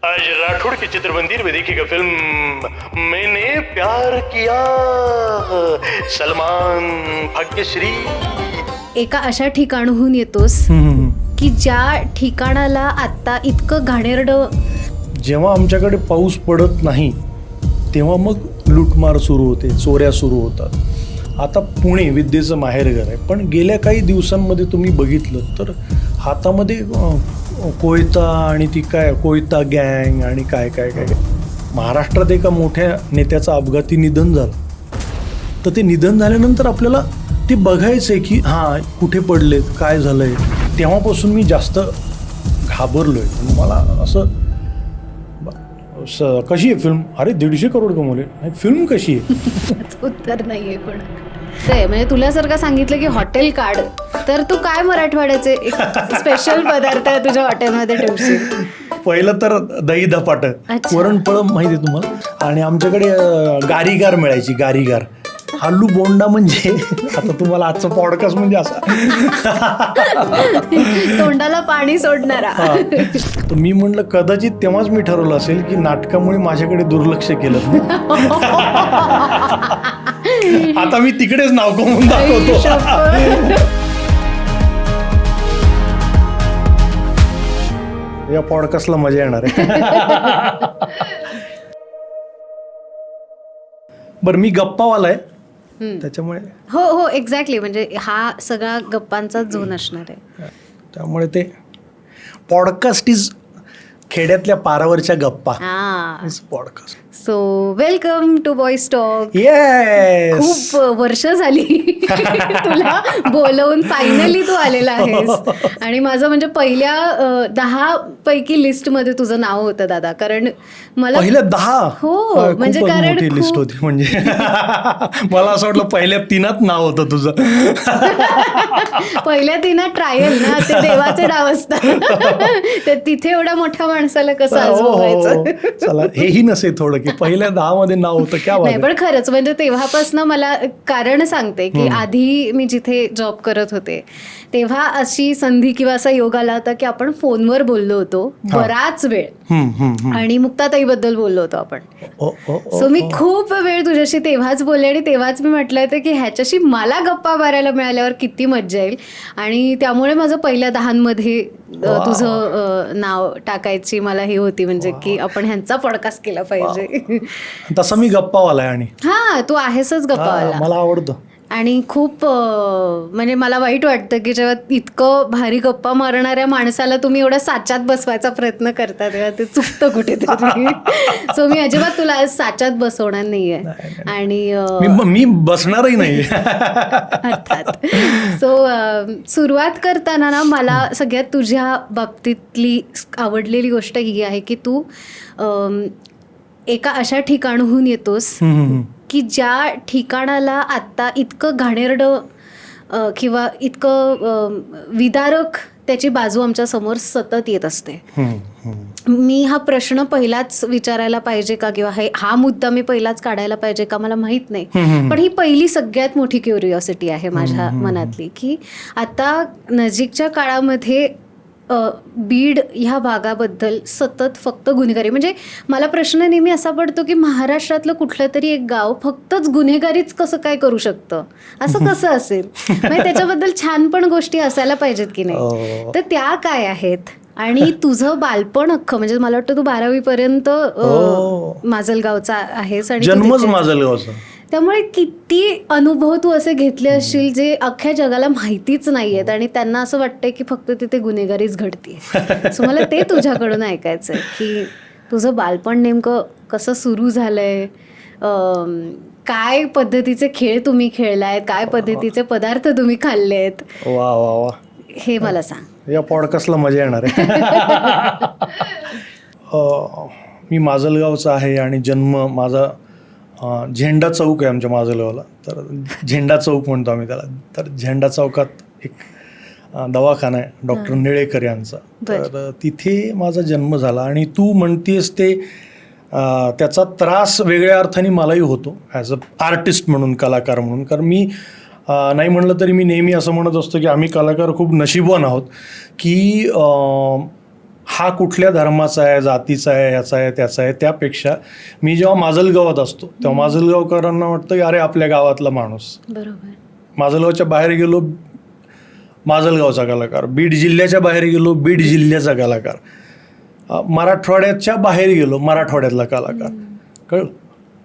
आज राठौड़ की चित्रमंदिर में देखिएगा फिल्म मैंने प्यार किया, सलमान, भाग्यश्री। एका अशा ठिकाणहून येतोस की ज्या ठिकाणाला आता इतकं घाणेरडं. जेव्हा आमच्याकडे पाऊस पडत नाही तेव्हा मग लूटमार सुरू होते, चोऱ्या सुरू होतात. आता पुणे विद्येचं माहेरघर आहे, पण गेल्या काही दिवसांमध्ये तुम्ही बघितलं तर हातामध्ये कोयता आणि ती काय कोयता गँग आणि काय काय काय महाराष्ट्रात एका मोठ्या नेत्याचं अपघाती निधन झालं. तर ते निधन झाल्यानंतर आपल्याला ते बघायचं आहे की हां कुठे पडलेत, काय झालं आहे. तेव्हापासून मी जास्त घाबरलो आहे. मला असं कशी आहे फिल्म, अरे 150 करोड कमवले, फिल्म कशी आहे. उत्तर नाहीये पण काय म्हणजे तुला सांगितलं की हॉटेल काढ तर तू काय मराठवाड्याचे स्पेशल पदार्थ आहे तुझ्या हॉटेलमध्ये ठेवशील. पहिलं तर दही धपाट, वरणपळं माहिती आहे तुम्हाला. आणि आमच्याकडे गारीगार मिळायची, गारीगार. आलू बोंडा म्हणजे आता तुम्हाला आजचा पॉडकास्ट म्हणजे असा तोंडाला पाणी सोडणारा. तर मी म्हणलं कदाचित तेव्हाच मी ठरवलं असेल की नाटकामुळे माझ्याकडे दुर्लक्ष केलं. आता मी तिकडेच नाव कमवून दाखवतो. या पॉडकास्टला मजा येणार आहे. बरं, मी गप्पावाला आहे त्याच्यामुळे. हो हो एक्झॅक्टली, म्हणजे हा सगळा गप्पांचा झोन असणार आहे. त्यामुळे ते पॉडकास्ट इज खेड्यातल्या पारावरच्या गप्पा. Podcast. So welcome to boys talk. Yes, खूप वर्ष झाली तुला बोलवून फायनली तू आलेला आहेस. आणि माझं म्हणजे पहिल्या 10 पैकी लिस्ट मध्ये तुझं नाव होतं दादा, कारण मला पहिल्या 10. हो म्हणजे कारण मोठी लिस्ट होती. म्हणजे मला असं वाटलं पहिल्या 3 नाव होतं तुझं. पहिल्या 3 ट्रायल ना, ते देवाचे डाव असतात. ते तिथे एवढ्या मोठ्या माणसाला कसं आजमावायचं. चला हेही नसे थोडं की पहिल्या 10 मध्ये नाव होतं. क्या नाही पण खरंच म्हणजे तेव्हापासून मला कारण सांगते की आधी मी जिथे जॉब करत होते तेव्हा अशी संधी किंवा असा योग आला होता की आपण फोनवर बोललो होतो बराच वेळ, आणि मुक्ताताईबद्दल बोललो होतो आपण. सो मी खूप वेळ तुझ्याशी तेव्हाच बोलले आणि तेव्हाच मी म्हटलं होतं की ह्याच्याशी मला गप्पा मारायला मिळाल्यावर किती मज्जा येईल. आणि त्यामुळे माझं पहिल्या 10मध्ये तुझं नाव टाकायची मला ही होती, म्हणजे की आपण ह्यांचा पॉडकास्ट केला पाहिजे. तसं मी गप्पावाला आहे. आणि हा तू आहेसच गप्पावाला. मला आवडतं. आणि खूप म्हणजे मला वाईट वाटतं की जेव्हा इतकं भारी गप्पा मारणाऱ्या माणसाला तुम्ही एवढा साच्यात बसवायचा प्रयत्न करता तेव्हा ते चुकतं कुठेतरी. सो मी अजिबात तुला आज साच्यात बसवणार नाहीये. आणि मी बसणारही नाही अर्थात. सो सुरुवात करताना ना मला सगळ्यात तुझ्या बाबतीतली आवडलेली गोष्ट ही आहे की तू एका अशा ठिकाणहून येतोस की ज्या ठिकाणाला आता इतकं घाणेरडं किंवा इतकं विदारक त्याची बाजू आमच्या समोर सतत येत असते. मी हा प्रश्न पहिलाच विचारायला पाहिजे का किंवा हा मुद्दा मी पहिलाच काढायला पाहिजे का मला माहित नाही, पण ही पहिली सगळ्यात मोठी क्युरिओसिटी आहे माझ्या मनातली की आता नजीकच्या काळामध्ये बीड ह्या भागाबद्दल सतत फक्त गुन्हेगारी, म्हणजे मला प्रश्न नेहमी असा पडतो की महाराष्ट्रातलं कुठलं तरी एक गाव फक्तच गुन्हेगारीच कसं काय करू शकतं, असं कसं असेल. म्हणजे त्याच्याबद्दल छान पण गोष्टी असायला पाहिजेत की नाही, तर त्या काय आहेत. आणि तुझं बालपण अख्खं म्हणजे मला वाटतं तू 12वी पर्यंत माजलगावचा आहेस आणि जन्मच माजलगावचा, त्यामुळे किती अनुभव तू असे घेतले असशील जे अख्ख्या जगाला माहितीच नाहीयेत आणि त्यांना असं वाटतंय की फक्त तिथे गुन्हेगारीच घडते. सो मला ते तुझ्याकडून ऐकायचंय की तुझं बालपण नेमकं कसं सुरू झालंय, काय पद्धतीचे खेळ तुम्ही खेळलायत, काय पद्धतीचे पदार्थ तुम्ही खाल्लेत. वा वा वा, हे मला सांग. या पॉडकास्टला मजा येणार आहे. मी माजलगावचा आहे आणि जन्म माझा झेंडा चौक आहे आमच्या माजलगावला, तर झेंडा चौक म्हणतो आम्ही त्याला. तर झेंडा चौकात एक दवाखाना आहे डॉक्टर निळेकर यांचा, तर तिथे माझा जन्म झाला. आणि तू म्हणतेस ते त्याचा त्रास वेगळ्या अर्थाने मलाही होतो ॲज अ आर्टिस्ट म्हणून, कलाकार म्हणून. कारण मी नाही म्हणलं तरी मी नेहमी असं म्हणत असतो की आम्ही कलाकार खूप नशीबवान आहोत की हा कुठल्या धर्माचा आहे, जातीचा आहे, याचा आहे, त्याचा आहे, त्यापेक्षा मी जेव्हा माजलगावात असतो तेव्हा माजलगावकरांना वाटतं की अरे आपल्या गावातला माणूस. बरोबर. माजलगावच्या बाहेर गेलो माजलगावचा कलाकार, बीड जिल्ह्याच्या बाहेर गेलो बीड जिल्ह्याचा कलाकार, मराठवाड्याच्या बाहेर गेलो मराठवाड्यातला कलाकार, कळलं,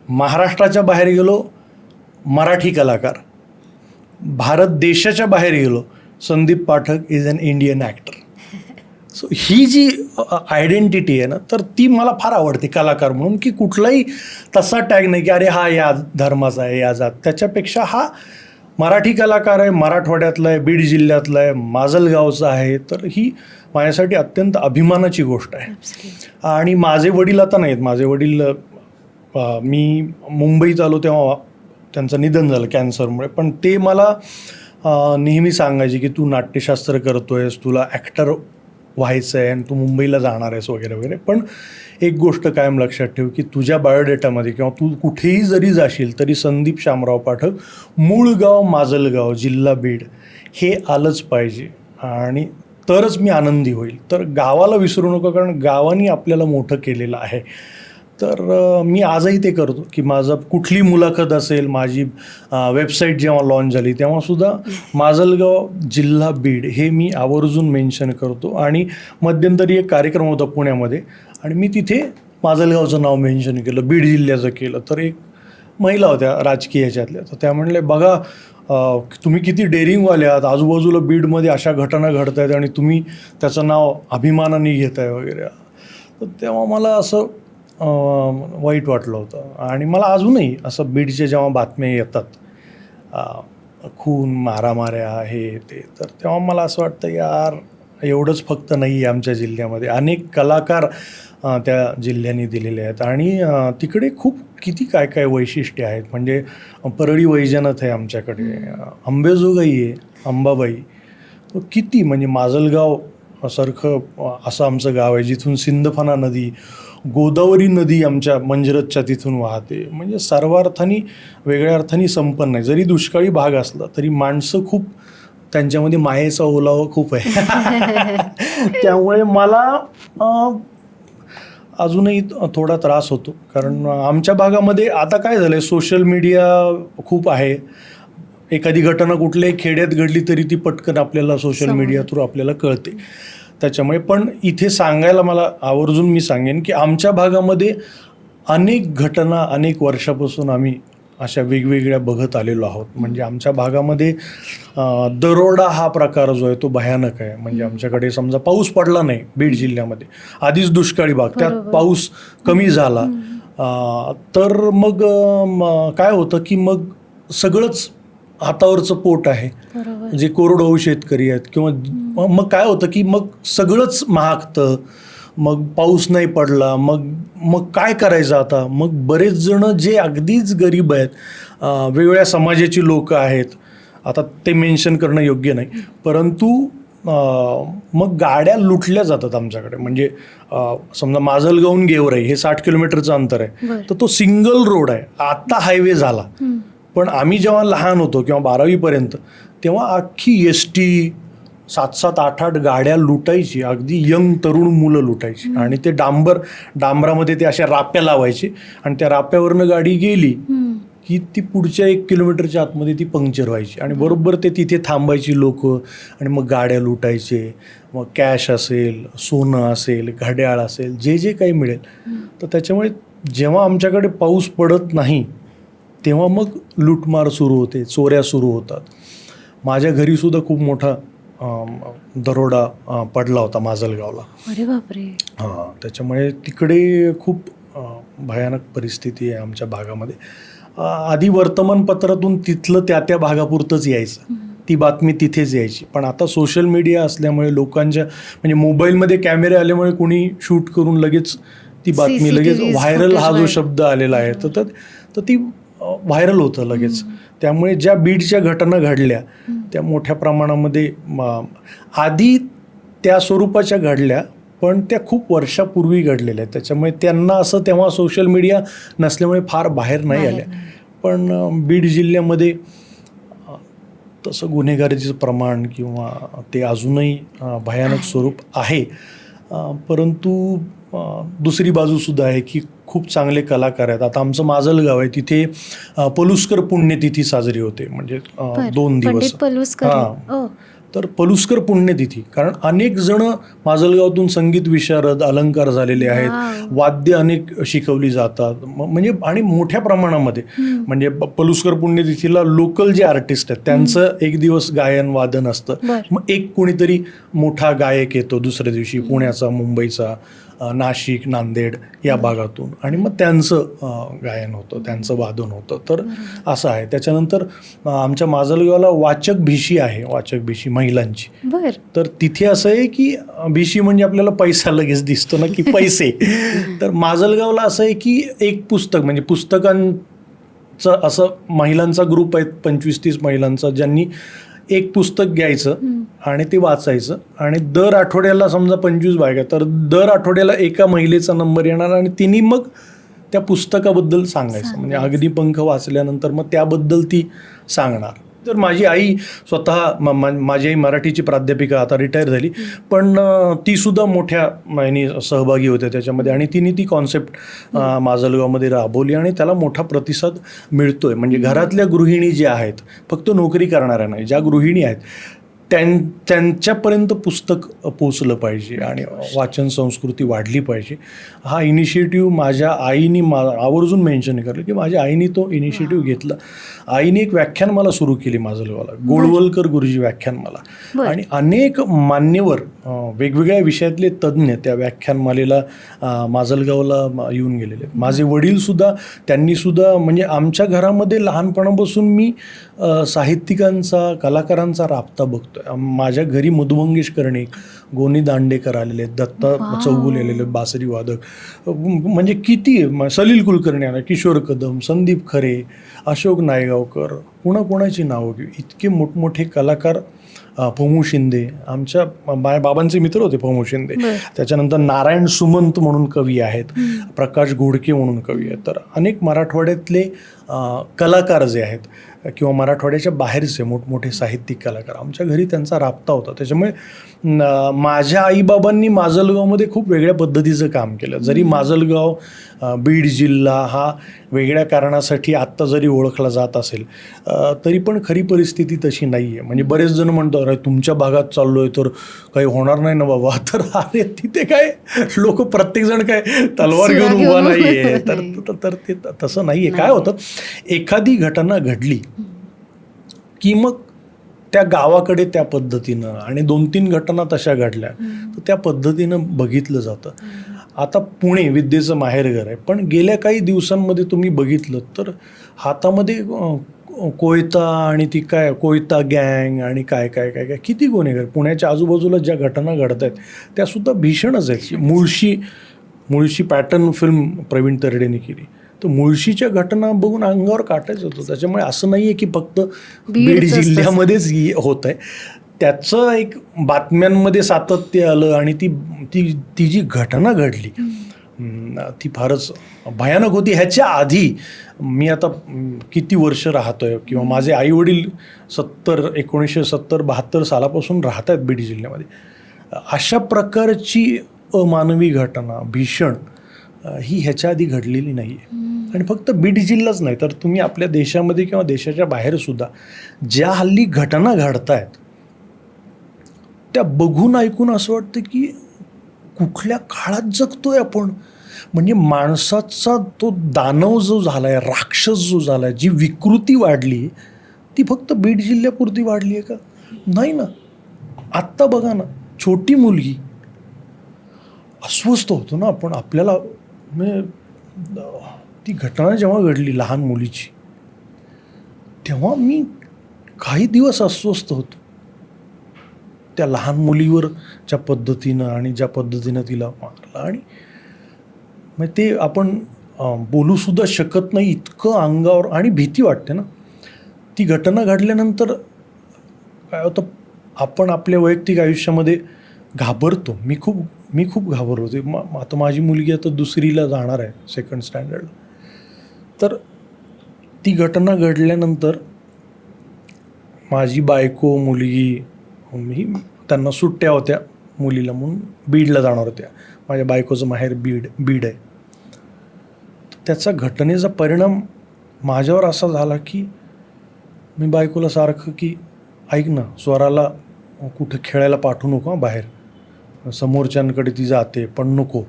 महाराष्ट्राच्या बाहेर गेलो मराठी कलाकार, भारत देशाच्या बाहेर गेलो Sandeep Pathak is an Indian actor. So ही जी आयडेंटिटी आहे ना, तर ती मला फार आवडते कलाकार म्हणून, की कुठलाही तसा टॅग नाही की अरे हा या धर्माचा आहे, या जात, त्याच्यापेक्षा हा मराठी कलाकार आहे, मराठवाड्यातला आहे, बीड जिल्ह्यातला आहे, माजलगावचा आहे, तर ही माझ्यासाठी अत्यंत अभिमानाची गोष्ट आहे. आणि माझे वडील आता नाहीत, माझे वडील मी मुंबईत आलो तेव्हा त्यांचं निधन झालं कॅन्सरमुळे, पण ते मला नेहमी सांगायचे की तू नाट्यशास्त्र करतोयस, तुला ॲक्टर व्हायचं आहे आणि तू मुंबईला जाणार आहेस वगैरे वगैरे. पण एक गोष्ट कायम लक्षात ठेव की तुझ्या बायोडेटामध्ये किंवा तू कुठेही जरी जाशील तरी संदीप शामराव पाठक, मूळ गाव माजलगाव, जिल्हा बीड हे आलंच पाहिजे, आणि तरच मी आनंदी होईल. तर गावाला विसरू नको, कारण गावाने आपल्याला मोठं केलेलं आहे. तर मी आजही ते करतो की माझं कुठली मुलाखत असेल, माझी वेबसाईट जेव्हा लॉन्च झाली तेव्हासुद्धा माजलगाव जिल्हा बीड हे मी आवर्जून मेन्शन करतो. आणि मध्यंतरी एक कार्यक्रम होता पुण्यामध्ये आणि मी तिथे माजलगावचं नाव मेन्शन केलं, बीड जिल्ह्याचं केलं. तर एक महिला होत्या राजकीय ह्याच्यातल्या, तर त्या म्हणले बघा तुम्ही किती डेअरिंगवाले आहात, आजूबाजूला बीडमध्ये अशा घटना घडत आहेत आणि तुम्ही त्याचं नाव अभिमानाने घेत आहे वगैरे. तर तेव्हा मला असं वाईट वाटलं होतं. आणि मला अजूनही असं बीडचे जेव्हा बातम्या येतात खून मारामाऱ्या हे ते, तर तेव्हा मला असं वाटतं यार एवढंच फक्त नाही आहे आमच्या जिल्ह्यामध्ये, अनेक कलाकार त्या जिल्ह्याने दिलेले आहेत आणि तिकडे खूप किती काय काय वैशिष्ट्ये आहेत. म्हणजे परळी वैजनाथ आहे आमच्याकडे, अंबेजोगाई आहे, अंबाबाई, किती म्हणजे माजलगाव सारखं असं आमचं गाव आहे जिथून सिंदफणा नदी, गोदावरी नदी आमच्या मंजरतच्या तिथून वाहते. म्हणजे सर्वार्थाने वेगळ्या अर्थाने संपन्न आहे. जरी दुष्काळी भाग असला तरी माणसं खूप, त्यांच्यामध्ये मायेचा ओलावा खूप आहे. त्यामुळे मला अजूनही थोडा त्रास होतो, कारण आमच्या भागामध्ये आता काय झालं आहे, सोशल मीडिया खूप आहे. एखादी घटना कुठल्याही खेड्यात घडली तरी ती पटकन आपल्याला सोशल मीडिया थ्रू आपल्याला कळते. त्याच्यामुळे पण इथे सांगायला मला आवर्जून मी सांगेन की आमच्या भागामध्ये अनेक घटना अनेक वर्षापासून आम्ही अशा वेगवेगळ्या बघत आलेलो आहोत. म्हणजे आमच्या भागामध्ये दरोडा हा प्रकार जो आहे तो भयानक आहे. म्हणजे आमच्याकडे समजा पाऊस पडला नाही बीड जिल्ह्यामध्ये, आधीच दुष्काळी भाग, त्यात पाऊस कमी झाला तर मग काय होतं की मग सगळंच हातावरचं पोट आहे, जे कोरडवाहू शेतकरी आहेत, किंवा मग काय होतं की मग सगळंच महागतं, मग पाऊस नाही पडला, मग काय करायचं आता. मग बरेच जण जे अगदीच गरीब आहेत, वेगवेगळ्या समाजाची लोक आहेत, आता ते मेन्शन करणं योग्य नाही, परंतु मग गाड्या लुटल्या जातात आमच्याकडे. म्हणजे समजा माजलगावहून गेवराई हे 60 किलोमीटरचं अंतर आहे, तर तो सिंगल रोड आहे. आता हायवे झाला, पण आम्ही जेव्हा लहान होतो किंवा 12वीपर्यंत तेव्हा अख्खी ST 7-7, 8-8 गाड्या लुटायची, अगदी यंग तरुण मुलं लुटायची. आणि ते डांबरामध्ये ते अशा राप्या लावायचे आणि त्या राप्यावरनं गाडी गेली की ती पुढच्या 1 किलोमीटरच्या आतमध्ये ती पंक्चर व्हायची आणि बरोबर ते तिथे थांबायची लोक आणि मग गाड्या लुटायचे. मग कॅश असेल, सोनं असेल, घड्याळ असेल, जे जे काही मिळेल. तर त्याच्यामुळे जेव्हा आमच्याकडे पाऊस पडत नाही तेव्हा मग लूटमार सुरू होते, चोऱ्या सुरू होतात. माझ्या घरीसुद्धा खूप मोठा दरोडा पडला होता माजलगावला. अरे बापरे. हां, त्याच्यामुळे तिकडे खूप भयानक परिस्थिती आहे आमच्या भागामध्ये. आधी वर्तमानपत्रातून तिथलं त्या भागापुरतंच यायचं, ती बातमी तिथेच यायची. पण आता सोशल मीडिया असल्यामुळे लोकांच्या म्हणजे मोबाईलमध्ये कॅमेरे आल्यामुळे कोणी शूट करून लगेच ती बातमी लगेच व्हायरल, हा जो शब्द आलेला आहे तर ती व्हायरल होतं लगेच. त्यामुळे ज्या बीडच्या घटना घडल्या त्या मोठ्या प्रमाणामध्ये आधी त्या स्वरूपाच्या घडल्या, पण त्या खूप वर्षापूर्वी घडलेल्या आहेत. त्याच्यामुळे त्यांना असं तेव्हा सोशल मीडिया नसल्यामुळे फार बाहेर नाही आल्या. पण बीड जिल्ह्यामध्ये तसं गुन्हेगारीचं प्रमाण किंवा ते अजूनही भयानक स्वरूप आहे. परंतु दुसरी बाजूसुद्धा आहे की खूप चांगले कलाकार आहेत. आता आमचं माजलगाव आहे, तिथे पलुस्कर पुण्यतिथी साजरी होते, म्हणजे 2 दिवस. पंडित पलुस्कर. हां, तर पलुस्कर पुण्यतिथी, कारण अनेक जण माजलगावातून संगीत विशारद, अलंकार झालेले आहेत, वाद्य अनेक शिकवली जातात, म्हणजे आणि मोठ्या प्रमाणामध्ये. म्हणजे पलुस्कर पुण्यतिथीला लोकल जे आर्टिस्ट आहेत त्यांचं एक दिवस गायन वादन असतं. मग एक कोणीतरी मोठा गायक येतो दुसऱ्या दिवशी, पुण्याचा, मुंबईचा, नाशिक, नांदेड या भागातून, आणि मग त्यांचं गायन होतं, त्यांचं वादन होतं. तर असं आहे. त्याच्यानंतर आमच्या माजलगावला वाचक भिशी आहे, वाचक भिशी महिलांची. तर तिथे असं आहे की भिशी म्हणजे आपल्याला पैसा लगेच दिसतो ना, की पैसे. तर माजलगावला असं आहे की एक पुस्तक, म्हणजे पुस्तकांचं असं महिलांचा ग्रुप आहे, 25-30 महिलांचा, ज्यांनी एक पुस्तक घ्यायचं आणि ते वाचायचं, आणि दर आठवड्याला समजा 25 बायका, तर दर आठवड्याला एका महिलेचा नंबर येणार आणि तिने मग त्या पुस्तकाबद्दल सांगायचं. म्हणजे अग्निपंख वाचल्यानंतर मग त्याबद्दल ती सांगणार. तर माझी आई स्वतः माझी आई मराठीची प्राध्यापिका, आता रिटायर झाली, पण तीसुद्धा मोठ्या यानी सहभागी होत्या त्याच्यामध्ये, आणि तिने ती कॉन्सेप्ट माजलगावमध्ये राबवली आणि त्याला मोठा प्रतिसाद मिळतोय. म्हणजे घरातल्या गृहिणी ज्या आहेत, फक्त नोकरी करणाऱ्या नाही, ज्या गृहिणी आहेत त्यांच्यापर्यंत पुस्तक पोचलं पाहिजे आणि वाचन संस्कृती वाढली पाहिजे. हा इनिशिएटिव्ह माझ्या आईनी आवर्जून मेन्शन केलं की माझ्या आईने तो इनिशिएटिव्ह घेतला. आईने एक व्याख्यान मला सुरू केली माजलगावला, गोळवलकर गुरुजी व्याख्यानमाला, आणि अनेक मान्यवर वेगवेगळ्या विषयातले तज्ज्ञ त्या व्याख्यानमालेला माजलगावला येऊन गेलेले. माझे वडीलसुद्धा, त्यांनीसुद्धा, म्हणजे आमच्या घरामध्ये लहानपणापासून मी साहित्यिकांचा, कलाकारांचा राबता बघतो. माझ्या घरी मधुमंगेश कर्णिक, गोनी दांडेकर आलेले आहेत, दत्ता चौगुले आलेले, बासरी वादक, म्हणजे किती, सलील कुलकर्णी आला, किशोर कदम, संदीप खरे, अशोक नायगावकर, कोणाची नावं घेऊ, इतके मोठमोठे कलाकार. पमू शिंदे, आमच्या बाबांचे मित्र होते पमू शिंदे. त्याच्यानंतर नारायण सुमंत म्हणून कवी आहेत, प्रकाश घोडके म्हणून कवी आहेत. तर अनेक मराठवाड्यातले कलाकार जे आहेत किंवा मराठवाड्याच्या बाहेरचे मोठमोठे साहित्यिक कलाकार, आमच्या घरी त्यांचा राबता होता. त्याच्यामुळे माझ्या आईबाबांनी माजलगावमध्ये खूप वेगळ्या पद्धतीचं काम केलं. जरी माजलगाव बीड जिल्हा हा वेगळ्या कारणासाठी आत्ता जरी ओळखला जात असेल, तरी पण खरी परिस्थिती तशी नाही आहे. म्हणजे बरेच जण म्हणतात, अरे तुमच्या भागात चाललो आहे तर काही होणार नाही ना बाबा. तर अरे तिथे काय लोक, प्रत्येकजण काय तलवार घेऊन उभा नाही आहे. तर ते तसं नाही आहे. काय होतं, एखादी घटना घडली की मग त्या गावाकडे त्या पद्धतीनं, आणि 2-3 घटना तशा घडल्या तर त्या पद्धतीनं बघितलं जातं. आता पुणे विद्येचं माहेरघर आहे, पण गेल्या काही दिवसांमध्ये तुम्ही बघितलं तर हातामध्ये कोयता, आणि ती काय कोयता गँग, आणि काय काय काय काय किती गुन्हेगार. पुण्याच्या आजूबाजूला ज्या घटना घडत आहेत त्यासुद्धा भीषणच आहेत. मुळशी पॅटर्न फिल्म प्रवीण तरडेने केली, तर मुळशीच्या घटना बघून अंगावर काटायच होतं. त्याच्यामुळे असं नाही आहे की फक्त बीड जिल्ह्यामध्येच होत आहे. त्याचं एक बातम्यांमध्ये सातत्य आलं, आणि ती जी घटना घडली ती फारच भयानक होती. ह्याच्या आधी मी आता किती वर्ष राहतोय, किंवा माझे आईवडील 1970-72 सालापासून राहत आहेत बीड जिल्ह्यामध्ये, अशा प्रकारची अमानवी घटना भीषण ही ह्याच्या आधी घडलेली नाही आहे. आणि फक्त बीड जिल्हाच नाही, तर तुम्ही आपल्या देशामध्ये किंवा देशाच्या बाहेरसुद्धा ज्या हल्ली घटना घडत आहेत त्या बघून ऐकून असं वाटतं की कुठल्या काळात जगतोय आपण. म्हणजे माणसाचा तो दानव जो झाला आहे, राक्षस जो झाला आहे, जी विकृती वाढली आहे, ती फक्त बीड जिल्ह्यापुरती वाढली आहे का? नाही ना. आत्ता बघा ना, छोटी मुलगी, अस्वस्थ होतो ना आपण. आपल्याला ती घटना जेव्हा घडली लहान मुलीची, तेव्हा मी काही दिवस अस्वस्थ होतो त्या लहान मुलीवर, ज्या पद्धतीनं आणि ज्या पद्धतीनं तिला मारलं. आणि मग ते आपण बोलूसुद्धा शकत नाही, इतकं अंगावर आणि भीती वाटते ना. ती घटना घडल्यानंतर काय होतं, आपण आपल्या वैयक्तिक आयुष्यामध्ये घाबरतो. मी खूप घाबरलो होते. आता माझी मुलगी आता 2रीला जाणार आहे, 2nd स्टँडर्डला. तर ती घटना घडल्यानंतर माझी बायको, मुलगी, त्यांना सुट्ट्या होत्या मुलीला म्हणून बीडला जाणार होत्या. माझ्या बायकोचं माहेर बीड आहे. त्याचा घटनेचा परिणाम माझ्यावर असा झाला की मी बायकोला सारखं की ऐक ना, स्वराला कुठं खेळायला पाठवू नको हां बाहेर, समोरच्यांकडे ती जाते पण नको,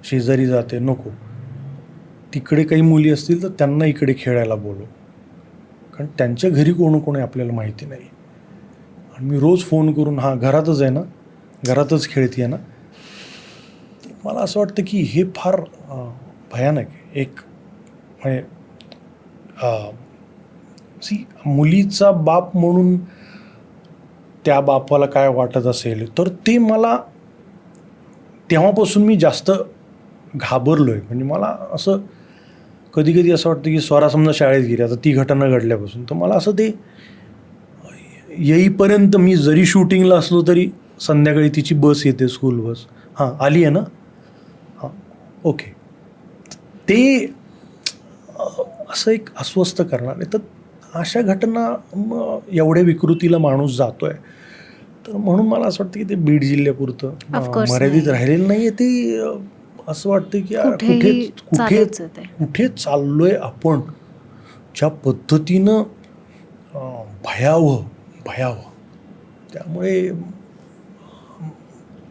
शेजारी जाते नको, तिकडे काही मुली असतील तर त्यांना इकडे खेळायला बोलव, कारण त्यांच्या घरी कोण कोण आहे आपल्याला माहिती नाही. आणि मी रोज फोन करून हां घरातच आहे ना, घरातच खेळते आहे ना. मला असं वाटतं की हे फार भयानक आहे. एक म्हणजे मुलीचा बाप म्हणून त्या बापाला काय वाटत असेल तर ते मला तेव्हापासून मी जास्त घाबरलो आहे. म्हणजे मला असं कधी कधी असं वाटतं की स्वरा समजा शाळेत गेली, आता ती घटना घडल्यापासून तर मला असं ते येईपर्यंत मी जरी शूटिंगला असलो तरी संध्याकाळी तिची बस येते, स्कूल बस, हां आली आहे ना, हां ओके, ते असं एक अस्वस्थ करणार आहे. तर अशा घटना एवढ्या विकृतीला माणूस जातो आहे. तर म्हणून मला असं वाटतं की ते बीड जिल्ह्यापुरतं मर्यादित राहिलेलं नाही आहे. ते असं वाटतं की कुठे चाललोय आपण, ज्या पद्धतीनं भयावह. त्यामुळे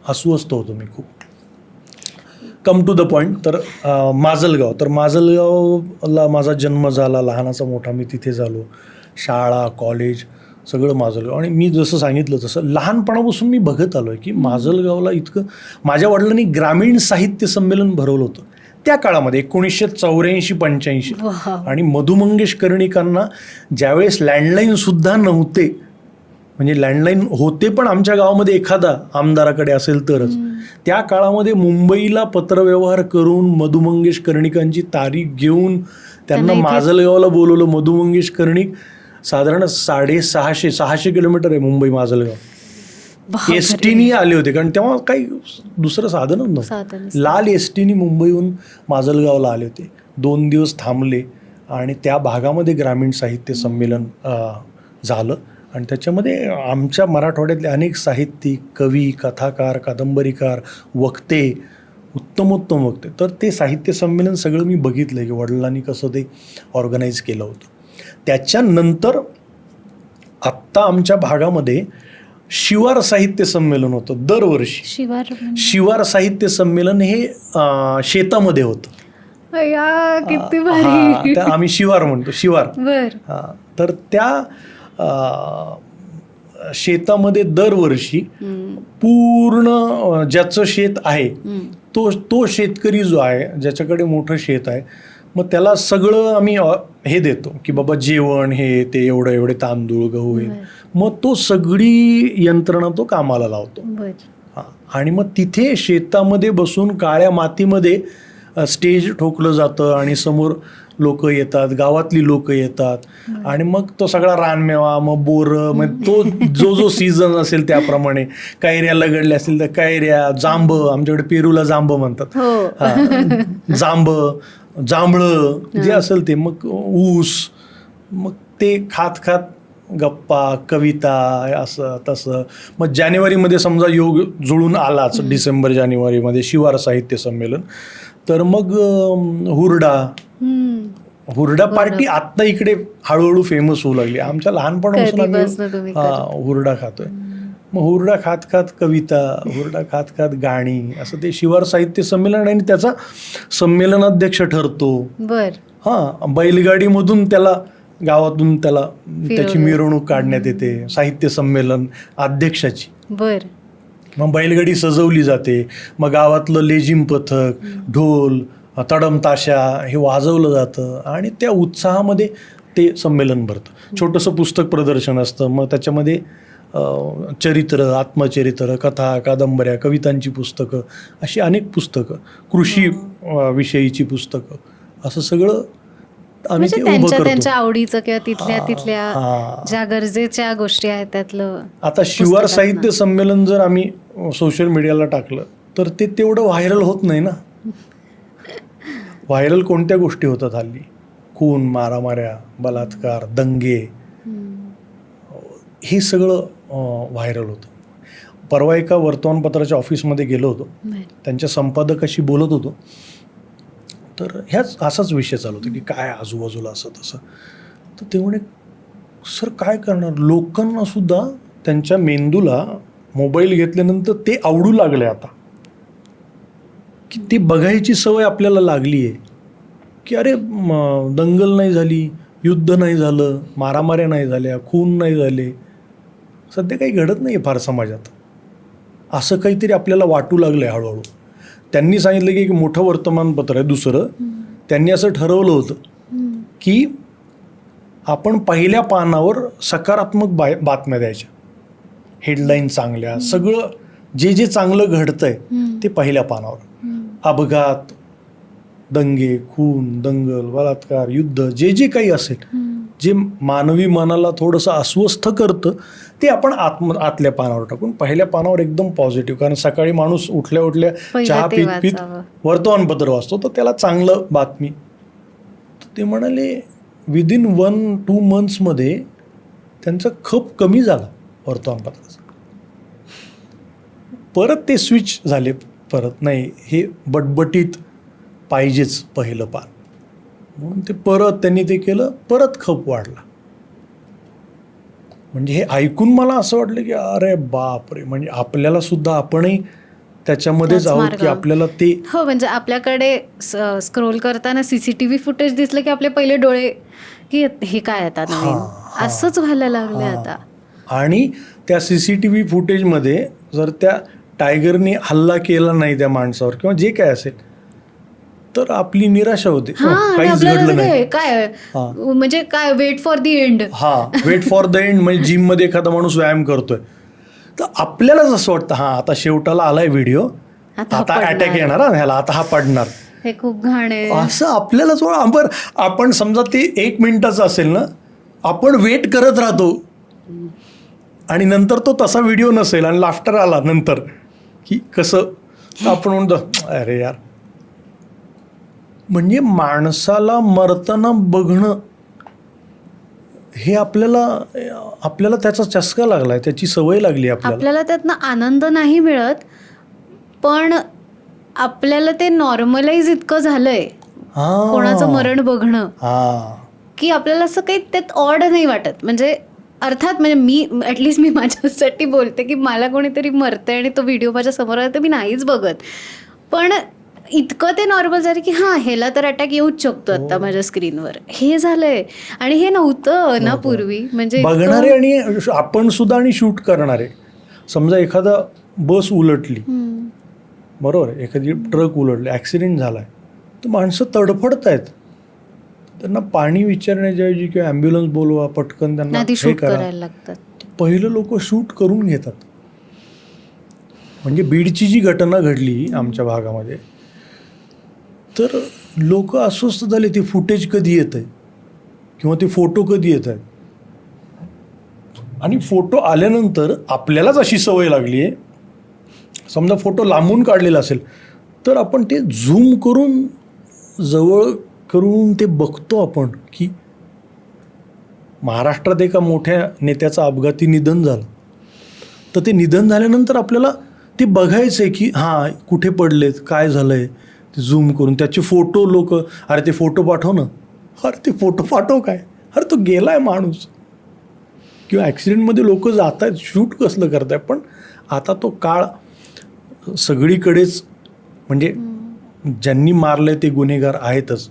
अस्वस्थ होतो मी खूप. Come to the point. तर माजलगावला माझा जन्म झाला, लहानाचा मोठा मी तिथे झालो, शाळा कॉलेज सगळं माजलगाव. आणि मी जसं सांगितलं तसं लहानपणापासून मी बघत आलो आहे की माजलगावला इतकं, माझ्या वडिलांनी ग्रामीण साहित्य संमेलन भरवलं होतं त्या काळामध्ये 1984-85. आणि मधु मंगेश कर्णिकांना ज्यावेळेस लँडलाईनसुद्धा नव्हते, म्हणजे लँडलाईन होते पण आमच्या गावामध्ये एखादा आमदाराकडे असेल तरच, त्या काळामध्ये मुंबईला पत्रव्यवहार करून मधु मंगेश कर्णिकांची तारीख घेऊन त्यांना माजलगावला बोलवलं. मधु मंगेश कर्णिक साधारण 650 किलोमीटर आहे मुंबई माजलगाव. एसटीनी आले होते, कारण तेव्हा काही दुसरं साधनच नव्हतं. लाल एसटीनी मुंबईहून माजलगावला आले होते, 2 दिवस थांबले आणि त्या भागामध्ये ग्रामीण साहित्य संमेलन झालं. आणि त्याच्यामध्ये आमच्या मराठवाड्यातले अनेक साहित्यिक, कवी, कथाकार, कादंबरीकार, वक्ते, उत्तमोत्तम वक्ते. तर ते साहित्य संमेलन सगळं मी बघितलं की वडिलांनी कसं ते ऑर्गनाईज केलं होतं. त्याच्यानंतर आत्ता आमच्या भागामध्ये शिवार साहित्य संमेलन होतं दरवर्षी. शिवार साहित्य संमेलन हे शेतामध्ये होतं. किती भारी. तर आम्ही शिवार म्हणतो, शिवार. तर त्या शेतामध्ये दरवर्षी पूर्ण ज्याचं शेत आहे तो शेतकरी जो आहे, ज्याच्याकडे मोठं शेत आहे, मग त्याला सगळं आम्ही हे देतो की बाबा जेवण हे ते एवढे तांदूळ गहू हे, मग तो सगळी यंत्रणा तो कामाला लावतो. आणि मग तिथे शेतामध्ये बसून काळ्या मातीमध्ये स्टेज ठोकलं जातं आणि समोर लोक येतात, गावातली लोक येतात. आणि मग तो सगळा रानमेवा, मग बोरं, मग तो जो सीझन असेल त्याप्रमाणे कैऱ्या लगडल्या असतील तर कैऱ्या, जांब, आमच्याकडे पेरूला जांब म्हणतात, जांभळं जे असेल ते, मग ऊस, मग ते खात गप्पा, कविता, असं तसं. मग जानेवारीमध्ये समजा योग जुळून आलाच, डिसेंबर जानेवारीमध्ये शिवार साहित्य संमेलन, तर मग हुरडा पार्टी आत्ता इकडे हळूहळू फेमस होऊ लागली. आमच्या लहानपणापासून आम्ही हुरडा खातोय. मग हुरडा खात कविता, हुरडा खात गाणी, असं ते शिवार साहित्य संमेलन. आणि त्याचा संमेलनाध्यक्ष ठरतो. बैलगाडीमधून त्याला, गावातून त्याला त्याची मिरवणूक काढण्यात येते साहित्य संमेलन अध्यक्षाची. मग बैलगाडी सजवली जाते, मग गावातलं लेझिम पथक, ढोल, तडमताशा हे वाजवलं जातं आणि त्या उत्साहामध्ये ते संमेलन भरतं. छोटंसं पुस्तक प्रदर्शन असतं, मग त्याच्यामध्ये चरित्र, आत्मचरित्र, कथा, कादंबऱ्या, कवितांची पुस्तकं, अशी अनेक पुस्तकं, कृषी विषयीची पुस्तकं, असं सगळं आम्ही ते उभं करतो. त्यांच्या आवडीचं किंवा तिथल्या ज्या गरजेच्या गोष्टी आहेत त्यातलं. आता शिवार साहित्य संमेलन जर आम्ही सोशल मीडियाला टाकलं तर ते तेवढं व्हायरल होत नाही ना. व्हायरल कोणत्या गोष्टी होतात हल्ली? खून, मारामाऱ्या, बलात्कार, दंगे, हे सगळं व्हायरल होतं. परवा एका वर्तमानपत्राच्या ऑफिसमध्ये गेलो होतो, त्यांच्या संपादकाशी बोलत होतो, तर असाच विषय चालू होता की काय आजूबाजूला असं तसं. तर ते म्हणे सर काय करणार, लोकांना सुद्धा त्यांच्या मेंदूला मोबाईल घेतल्यानंतर ते आवडू लागले आता, की ती बघायची सवय आपल्याला लागली आहे की अरे दंगल नाही झाली, युद्ध नाही झालं, मारामाऱ्या नाही झाल्या, खून नाही झाले, सध्या काही घडत नाही फार समाजात, असं काहीतरी आपल्याला वाटू लागलं आहे हळूहळू. त्यांनी सांगितलं की एक मोठं वर्तमानपत्र आहे दुसरं, त्यांनी असं ठरवलं होतं की आपण पहिल्या पानावर सकारात्मक बातम्या द्यायच्या, हेडलाईन चांगल्या, सगळं जे चांगलं घडतंय ते पहिल्या पानावर. अपघात, दंगे, खून, दंगल, बलात्कार, युद्ध, जे काही असेल, जे मानवी मनाला थोडंसं अस्वस्थ करतं ते आपण आतल्या पानावर टाकून पहिल्या पानावर एकदम पॉझिटिव्ह. कारण सकाळी माणूस उठल्या उठल्या चहा पीत पीत वर्तमानपत्र वाचतो, तर त्याला चांगलं बातमी. ते म्हणाले विदिन 1-2 मंथ्समध्ये त्यांचा खप कमी झाला वर्तमानपत्राचा. परत ते स्विच झाले, परत नाही हे बटबटीत पाहिजेच पहिलं पान, म्हणून ते परत त्यांनी ते केलं, परत खप वाढला. म्हणजे हे ऐकून मला असं वाटलं की अरे बापरे, म्हणजे आपल्याला सुद्धा आपणही त्याच्यामध्येच आहोत की आपल्याला ते. हो, म्हणजे आपल्याकडे स्क्रोल करताना CCTV फुटेज दिसलं की आपले पहिले डोळे की हे काय आता नवीन, असंच व्हायला लागलं आता. आणि त्या CCTV फुटेजमध्ये जर त्या टायगरने हल्ला केला नाही त्या माणसावर किंवा जे काय असेल तर आपली निराशा होते, काहीच घडलं नाही. काय म्हणजे काय, wait for the end. Wait for the end म्हणजे जिम मध्ये एखादा माणूस व्यायाम करतोय तर आपल्यालाच असं वाटतं आता शेवटाला आलाय व्हिडिओ, आता अटॅक येणार, ह्याला आता हा पडणार, हे खूप घाण आहे, असं आपल्यालाच. आपण समजा ते 1 मिनिटाचं असेल ना, आपण वेट करत राहतो आणि नंतर तो तसा व्हिडिओ नसेल आणि लाफ्टर आला नंतर की कसं, आपण म्हणतो अरे यार. म्हणजे माणसाला मरताना बघणं हे आपल्याला त्याचा चस्का लागलाय, त्याची सवय लागली आपल्याला त्यातनं आनंद नाही मिळत, पण आपल्याला ते नॉर्मलाइज इतकं झालंय कोणाचं मरण बघणं की आपल्याला असं काही त्यात ऑड नाही वाटत. म्हणजे अर्थात म्हणजे मी ॲटलिस्ट मी माझ्यासाठी बोलते की मला कोणीतरी मरतंय आणि तो व्हिडिओ माझ्या समोर आहे तर मी नाहीच बघत, पण इतकं ते नॉर्मल झालं की ह्याला तर अटॅक येऊच शकतो आता माझ्या स्क्रीनवर, हे झालंय. आणि हे नव्हतं ना पूर्वी. म्हणजे बघणारे आणि आपण सुद्धा आणि शूट करणारे, समजा एखादा बस उलटली, बरोबर, एखादी ट्रक उलटली, ॲक्सिडेंट झालाय, तर माणसं तडफडत आहेत, त्यांना पाणी विचारण्याच्या ऐवजी किंवा ॲम्ब्युलन्स बोलवा पटकन, त्यांना हे करायला पहिलं लोक शूट करून घेतात. म्हणजे बीडची जी घटना घडली आमच्या भागामध्ये, तर लोक अस्वस्थ झाले, ते फुटेज कधी येत आहे किंवा ते फोटो कधी येत आहेत. आणि फोटो आल्यानंतर आपल्यालाच अशी सवय लागली आहे, समजा फोटो लांबून काढलेला असेल तर आपण ते झूम करून जवळ करून ते बघतो आपण की महाराष्ट्रात एका मोठ्या नेत्याचं अपघाती निधन झालं, तर ते निधन झाल्यानंतर आपल्याला ते बघायचं आहे की कुठे पडलेत, काय झालंय, ते झूम करून त्याचे फोटो लोक, अरे ते फोटो पाठव ना, अरे ते फोटो पाठव काय, अरे तो गेलाय माणूस. किंवा ॲक्सिडेंटमध्ये लोक जात आहेत, शूट कसलं करताय. पण आता तो काळ सगळीकडेच, म्हणजे ज्यांनी मारलंय ते गुन्हेगार आहेतच,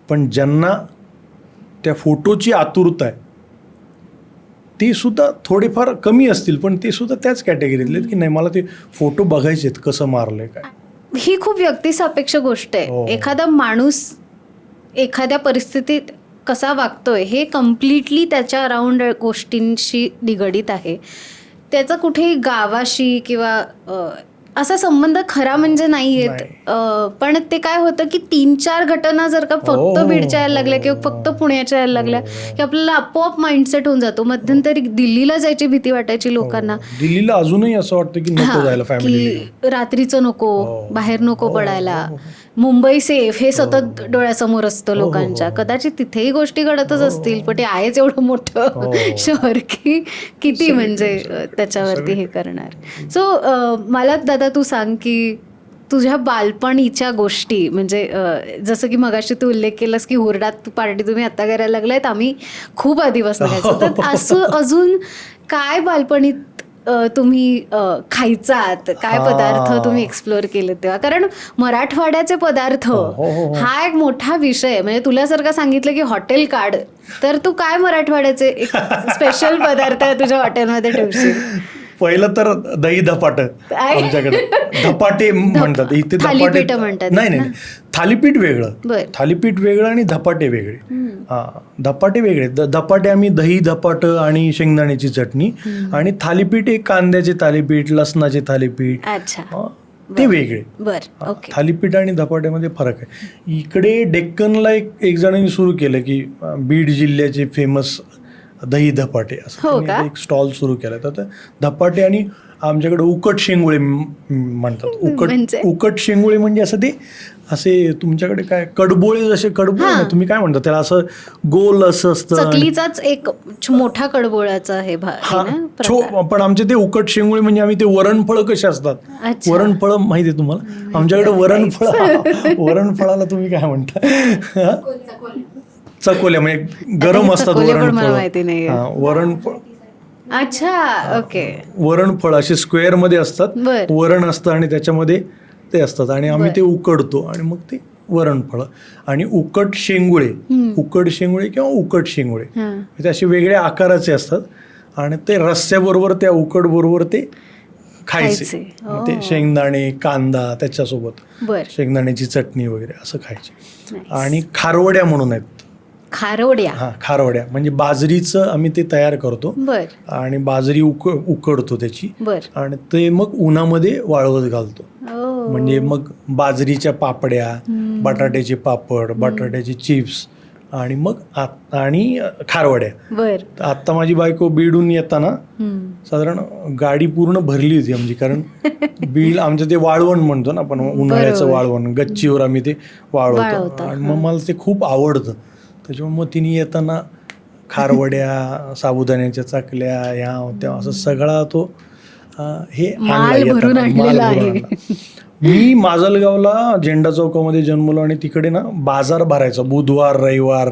पण ज्यांना त्या फोटोची आतुरता आहे ते सुद्धा थोडेफार कमी असतील, पण ते सुद्धा त्याच कॅटेगरीतले की नाही मला ते फोटो बघायचेत, कसं मारलंय काय. ही खूप व्यक्तिसापेक्ष गोष्ट आहे. एखादा माणूस एखाद्या परिस्थितीत कसा वागतोय हे कम्प्लिटली त्याच्या अराउंड गोष्टींशी निगडीत आहे. त्याचा कुठेही गावाशी किंवा असा संबंध खरा म्हणजे नाही येत. पण ते काय होतं की 3-4 घटना जर का फक्त बीडच्या यायला लागल्या किंवा फक्त पुण्याच्या यायला लागल्या की आपल्याला आपोआप माइंडसेट होऊन जातो. मध्यंतरी दिल्लीला जायची भीती वाटायची लोकांना. दिल्लीला अजूनही असं वाटतं की नको जायला, फॅमिली रात्रीचं नको, बाहेर नको पडायला. मुंबई सेफ हे सतत डोळ्यासमोर असतं लोकांच्या. कदाचित तिथेही गोष्टी घडतच असतील, पण ते आहेच एवढं मोठं शहर की किती म्हणजे त्याच्यावरती हे करणार. सो मला दादा तू सांग की तुझ्या बालपणीच्या गोष्टी म्हणजे जसं की मगाशी तू उल्लेख केलास की हुरडात पार्टी तुम्ही आता करायला लागलायत, आम्ही खूप आधीपासून खायचो. तर असं अजून काय बालपणीत तुम्ही खायचात, काय पदार्थ तुम्ही एक्सप्लोअर केले तेव्हा? कारण मराठवाड्याचे पदार्थ हा एक मोठा विषय आहे. म्हणजे तुला जर का सांगितलं की हॉटेल काढ, तर तू काय मराठवाड्याचे एक स्पेशल पदार्थ तुझ्या हॉटेलमध्ये ठेवशील? पहिलं तर दही धपाट आमच्याकडे. धपाटे म्हणतात इथे, थालीपीठ म्हणतात. नाही, थालीपीठ वेगळं, थालीपीठ वेगळं आणि धपाटे वेगळे. हा, धपाटे वेगळे. धपाटे आम्ही दही धपाट आणि शेंगदाण्याची चटणी, आणि थालीपीठ एक कांद्याचे थालीपीठ, लसणाचे थालीपीठ, ते वेगळे. थालीपीठ आणि धपाट्यामध्ये फरक आहे. इकडे डेक्कनला एक जणांनी सुरू केलं की बीड जिल्ह्याचे फेमस दही धपाटे असं एक स्टॉल सुरू केला. तर धपाटे आणि आमच्याकडे उकट शेंगुळे म्हणतात. उकट शेंगुळे म्हणजे असं ते असे तुमच्याकडे काय कडबोळे, जसे कडबोळे तुम्ही काय म्हणता त्याला, असं गोल असं असतं. चकलीचाच एक मोठा कडबोळ्याचा हे पण आमचे ते उकट शेंगुळे म्हणजे आम्ही ते वरणफळ कसे असतात, वरणफळ माहिती आहे तुम्हाला? आमच्याकडे वरणफळाला तुम्ही काय म्हणता? चकोल्या, म्हणजे गरम असतात वरणफळ. अच्छा, ओके. वरणफळ असे स्क्वेअर मध्ये असतात, वरण असतं आणि त्याच्यामध्ये ते असतात, आणि आम्ही ते उकडतो आणि मग ते वरणफळ. आणि उकट शेंगुळे किंवा उकट शेंगुळे ते असे वेगळ्या आकाराचे असतात, आणि ते रस्स्याबरोबर त्या उकड बरोबर ते खायचे. ते शेंगदाणे, कांदा त्याच्यासोबत, शेंगदाण्याची चटणी वगैरे असं खायचे. आणि खारवड्या म्हणून आहेत. खारवड्या म्हणजे बाजरीचं आम्ही ते तयार करतो, आणि बाजरी उकडतो त्याची, आणि ते मग उन्हामध्ये वाळवत घालतो. म्हणजे मग बाजरीच्या पापड्या, बटाट्याचे पापड, बटाट्याचे चिप्स, आणि मग आणि खारवड्या. आता माझी बायको बीडून येताना साधारण गाडी पूर्ण भरली होती आमची, कारण बीड आमचं ते वाळवण म्हणतो ना आपण, उन्हाळ्याचं वाळवण, गच्चीवर आम्ही ते वाळवतो, आणि मग मला ते खूप आवडतं. त्याच्यामुळे मग तिने येताना खारवड्या, साबुदाण्याच्या चकल्या, ह्या होत्या, असं सगळा तो हे आणला. मी माजलगावला झेंडा चौकामध्ये जन्मलो, आणि तिकडे ना बाजार भरायचा बुधवार रविवार.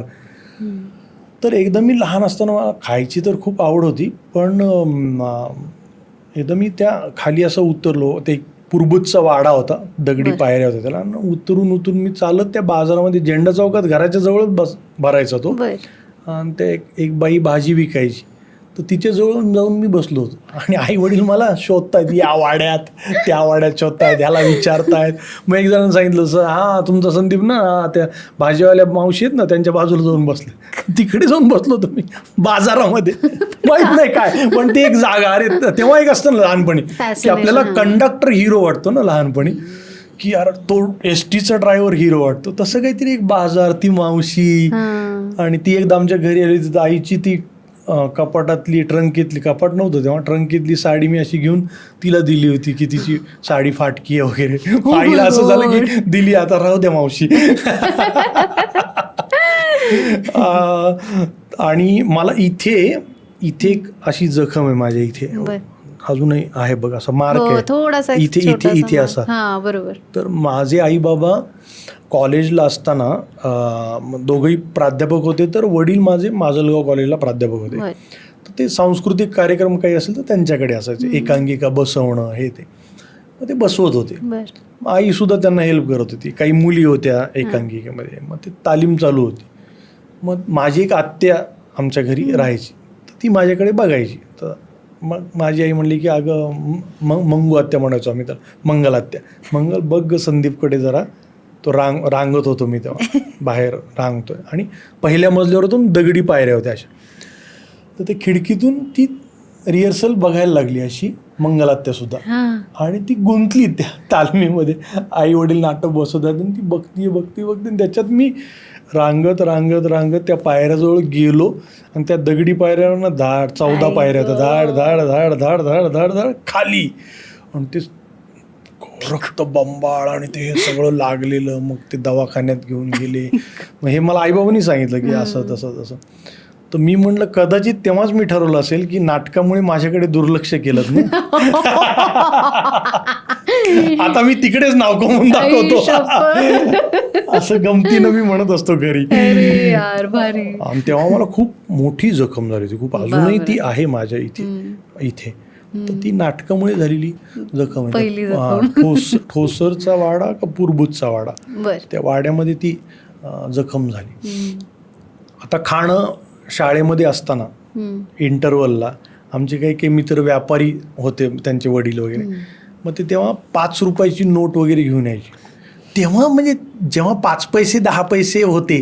तर एकदा मी लहान असताना मला खायची तर खूप आवड होती, पण एकदा मी त्या खाली असं उतरलो, ते पुरबुतचा वाडा होता, दगडी पायऱ्या होत्या त्याला, उतरून मी चालत त्या बाजारामध्ये, झेंडा चौकात घराच्या जवळच भरायचा तो, आणि ते एक बाई भाजी विकायची. तर तिच्या जवळ जाऊन मी बसलो होतो, आणि आई वडील मला शोधतायत, या वाड्यात त्या वाड्यात शोधतायत, ह्याला विचारतायत. मग एक जणांनी सांगितलं, हा तुमचा संदीप ना, त्या भाजीवाल्या मावशी आहेत ना, त्यांच्या बाजूला जाऊन बसले. तिकडे जाऊन बसलो होतो मी बाजारामध्ये, माहित नाही काय, पण ती एक जागा. अरे तेव्हा एक असतं ना लहानपणी की आपल्याला कंडक्टर हिरो वाटतो ना लहानपणी, की यार तो एसटीचा ड्रायव्हर हिरो वाटतो. तसं काहीतरी एक बाजार, ती मावशी. आणि ती एकदा आमच्या घरी आली, तिथं आईची ती कपाटातली, ट्रंकीतली, कपाट नव्हतं तेव्हा, ट्रंकीतली साडी मी अशी घेऊन तिला दिली होती की तिची साडी फाटकी आहे वगैरे. आईला असं झालं की दिली, आता राहू द्या मावशी. आणि मला इथे एक अशी जखम आहे माझ्या इथे, अजूनही आहे बघ, असं मार्क आहे इथे असा. बरोबर. तर माझे आई बाबा कॉलेजला असताना दोघंही प्राध्यापक होते, तर वडील माझे माजलगाव कॉलेजला प्राध्यापक होते. तर ते सांस्कृतिक कार्यक्रम काही असेल तर त्यांच्याकडे असायचे, एकांकिका बसवणं हे ते, मग ते बसवत होते. आई सुद्धा त्यांना हेल्प करत होती. काही मुली होत्या एकांकिकेमध्ये, मग ते तालीम चालू होती. मग माझी एक आत्या आमच्या घरी राहायची, तर ती माझ्याकडे बघायची. तर मग माझी आई म्हणली की अगं मंगू आत्या म्हणायचो आम्ही, तर मंगल आत्या, मंगल बघ संदीपकडे जरा, तो रांगत होतो मी तेव्हा, बाहेर रांगतोय, आणि पहिल्या मजल्यावरतून दगडी पायऱ्या होत्या अशा. तर ते खिडकीतून ती रिहर्सल बघायला लागली अशी मंगलात्या सुद्धा, आणि ती गुंतली त्या तालमीमध्ये. आई वडील नाटक बसवतात आणि ती बघती, त्याच्यात मी रांगत त्या पायऱ्याजवळ गेलो, आणि त्या दगडी पायऱ्यावर 14 पायऱ्या होत्या, धाड धाड धाड धाड धाड धाड धाड खाली. आणि ते रक्त बंबाळ आणि ते सगळं लागलेलं. मग ते दवाखान्यात घेऊन गेले. मग हे मला आईबाबांनी सांगितलं की असं तसं तसं. तर मी म्हटलं कदाचित तेव्हाच मी ठरवलं असेल की नाटकामुळे माझ्याकडे दुर्लक्ष केलं ना. आता मी तिकडेच नाव कमवून दाखवतो असं गमतीनं मी म्हणत असतो घरी. अरे यार भारी. आणि तेव्हा मला खूप मोठी जखम झाली होती, खूप. अजूनही ती आहे माझ्या इथे. तर ती नाटकामुळे झालेली जखम आहे. ठोसरचा वाडा का पुरबुतचा वाडा, त्या वाड्यामध्ये ती जखम झाली. आता खाणं शाळेमध्ये असताना इंटरवलला आमचे काही मित्र व्यापारी होते, त्यांचे वडील वगैरे. मग ते तेव्हा 5 रुपयाची नोट वगैरे घेऊन यायची. तेव्हा म्हणजे जेव्हा 5 पैसे 10 पैसे होते,